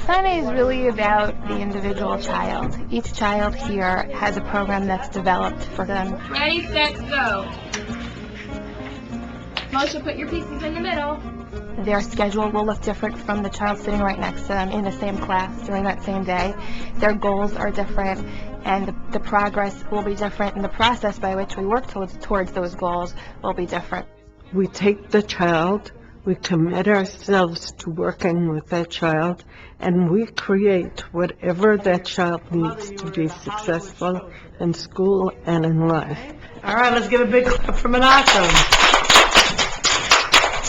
SINAI is really about the individual child. Each child here has a program that's developed for them. Ready, set, go. Moshe, put your pieces in the middle. Their schedule will look different from the child sitting right next to them in the same class during that same day. Their goals are different, and the progress will be different, and the process by which we work towards those goals will be different. We take the child, we commit ourselves to working with that child, and we create whatever that child needs to be successful in school and in life. All right, let's give a big clap for Menachem.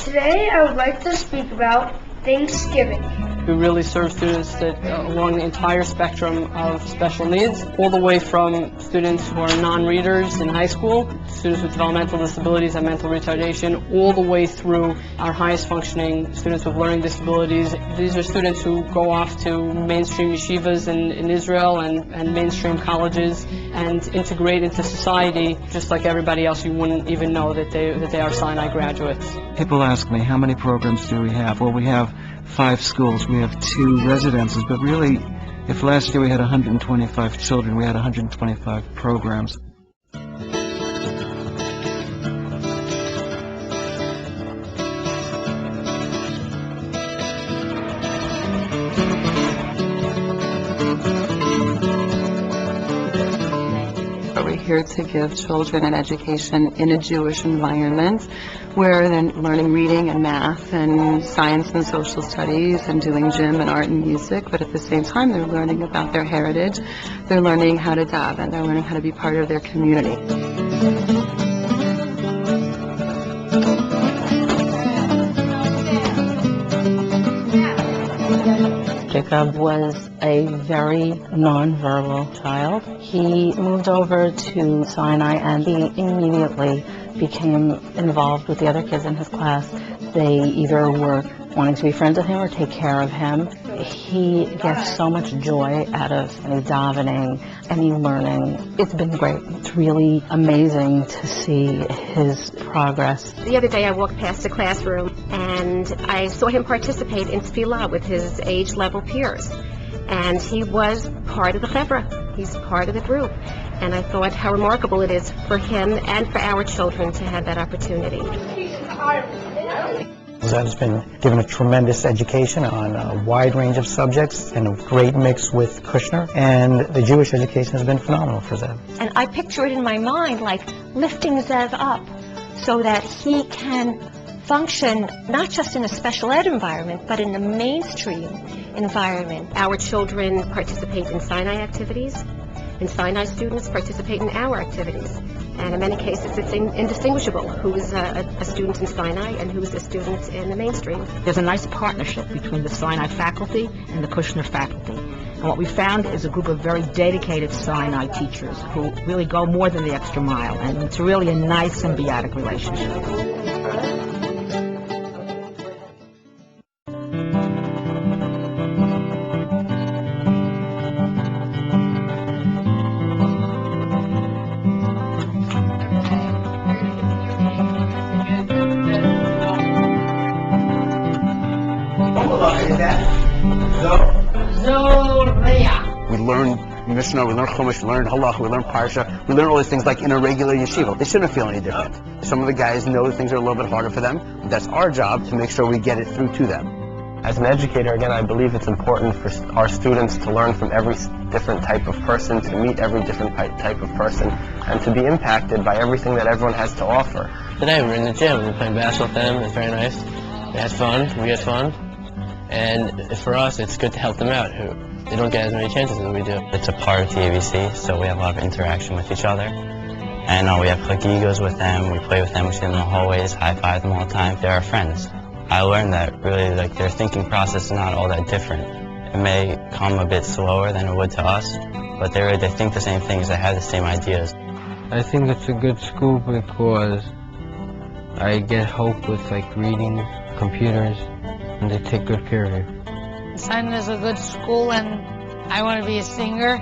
Today I would like to speak about Thanksgiving. We really serve students that along the entire spectrum of special needs, all the way from students who are non-readers in high school, students with developmental disabilities and mental retardation, all the way through our highest functioning students with learning disabilities. These are students who go off to mainstream yeshivas in Israel and mainstream colleges and integrate into society just like everybody else. You wouldn't even know that they are SINAI graduates. People ask me, how many programs do we have? Well, we have 5 schools, we have 2 residences, but really, if last year we had 125 children, we had 125 programs. We're here to give children an education in a Jewish environment where they're learning reading and math and science and social studies and doing gym and art and music, but at the same time they're learning about their heritage, they're learning how to daven, they're learning how to be part of their community. Jacob was a very nonverbal child. He moved over to SINAI and he immediately became involved with the other kids in his class. They either were wanting to be friends with him or take care of him. He gets so much joy out of any davening, any learning. It's been great. It's really amazing to see his progress. The other day I walked past the classroom and I saw him participate in tefillah with his age-level peers. And he was part of the chevra. He's part of the group. And I thought how remarkable it is for him and for our children to have that opportunity. Zed's been given a tremendous education on a wide range of subjects and a great mix with Kushner, and the Jewish education has been phenomenal for Zed. And I picture it in my mind like lifting Zev up so that he can function not just in a special ed environment, but in the mainstream environment. Our children participate in SINAI activities, and SINAI students participate in our activities. And in many cases, it's indistinguishable who is a student in SINAI and who is a student in the mainstream. There's a nice partnership between the SINAI faculty and the Kushner faculty. And what we found is a group of very dedicated SINAI teachers who really go more than the extra mile. And it's really a nice symbiotic relationship. We learn Mishnah, we learn Chumash, we learn Halach, we learn Parsha, we learn all these things like in a regular yeshiva. They shouldn't feel any different. Some of the guys know things are a little bit harder for them. That's our job to make sure we get it through to them. As an educator, again, I believe it's important for our students to learn from every different type of person, to meet every different type of person, and to be impacted by everything that everyone has to offer. Today we're in the gym, we're playing basketball with them, it's very nice. They had fun, we had fun, and for us it's good to help them out. They don't get as many chances as we do. It's a part of the ABC, so we have a lot of interaction with each other. And we have Chagigos with them, we play with them, we see them in the hallways, high-five them all the time. They're our friends. I learned that really, like, their thinking process is not all that different. It may come a bit slower than it would to us, but they think the same things, they have the same ideas. I think it's a good school because I get help with, like, reading, computers, and they take good care of you. Sinai is a good school, and I want to be a singer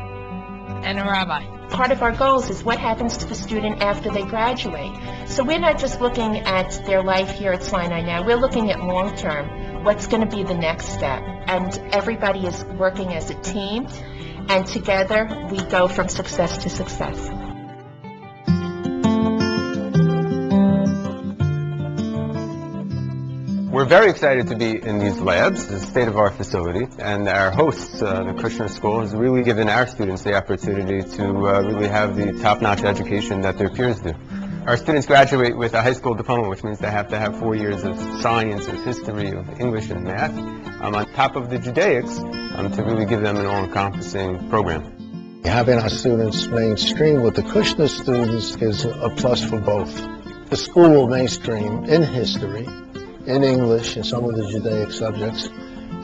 and a rabbi. Part of our goals is what happens to the student after they graduate. So we're not just looking at their life here at Sinai now, we're looking at long term, what's going to be the next step. And everybody is working as a team, and together we go from success to success. We're very excited to be in these labs, the state-of-the-art facility, and our hosts, the Kushner School, has really given our students the opportunity to really have the top-notch education that their peers do. Our students graduate with a high school diploma, which means they have to have 4 years of science, of history, of English and math, on top of the Judaics, to really give them an all-encompassing program. Having our students mainstream with the Kushner students is a plus for both. The school will mainstream in history, in English, and some of the Judaic subjects,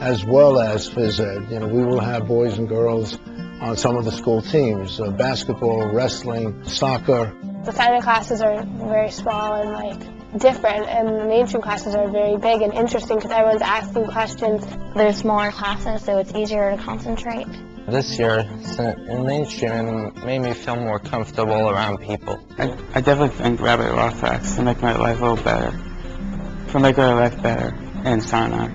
as well as phys ed. You know, we will have boys and girls on some of the school teams, basketball, wrestling, soccer. The Sinai classes are very small and different, and the mainstream classes are very big and interesting because everyone's asking questions. There's smaller classes, so it's easier to concentrate. This year, in mainstream, it made me feel more comfortable around people. I definitely think Rabbi Rothfax to make my life a little better. To make our life better in Sinai.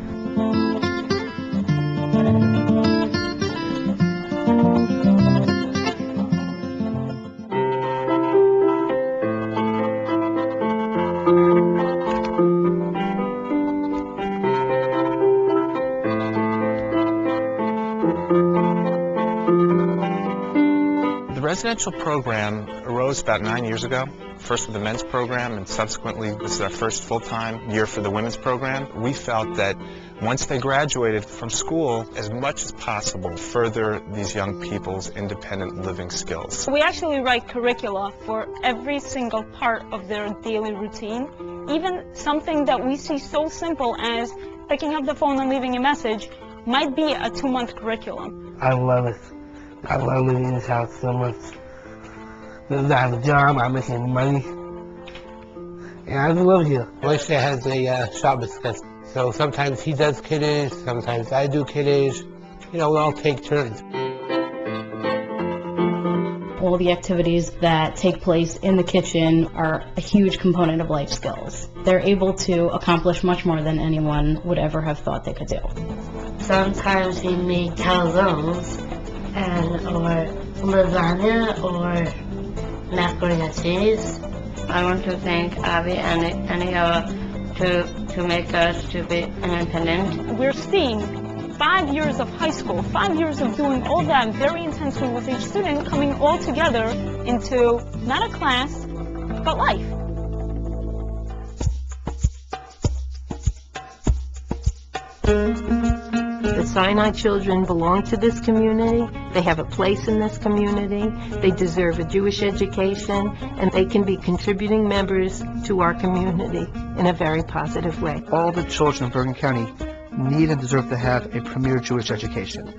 The residential program arose about 9 years ago. First with the men's program, and subsequently this is our first full-time year for the women's program. We felt that once they graduated from school, as much as possible, further these young people's independent living skills. We actually write curricula for every single part of their daily routine. Even something that we see so simple as picking up the phone and leaving a message might be a 2-month curriculum. I love it. I love living in this house so much. Because I have a job, I'm making money, and I just love here. Moshe has a Shabbos test, so sometimes he does kiddush, sometimes I do kiddush. You know, we all take turns. All the activities that take place in the kitchen are a huge component of life skills. They're able to accomplish much more than anyone would ever have thought they could do. Sometimes we make calzones or lasagna or macaroni and cheese. I want to thank Abby and Aniela to make us to be independent. We're seeing 5 years of high school, 5 years of doing all that very intensely with each student coming all together into not a class, but life. The Sinai children belong to this community, they have a place in this community, they deserve a Jewish education, and they can be contributing members to our community in a very positive way. All the children of Bergen County need and deserve to have a premier Jewish education.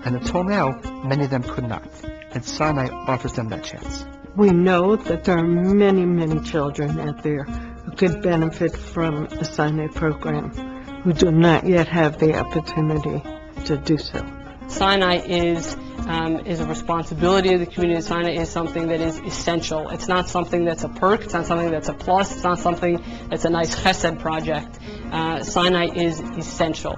And until now, many of them could not. And Sinai offers them that chance. We know that there are many, many children out there who could benefit from the Sinai program, who do not yet have the opportunity to do so. Sinai is a responsibility of the community. Sinai is something that is essential. It's not something that's a perk. It's not something that's a plus. It's not something that's a nice chesed project. Sinai is essential.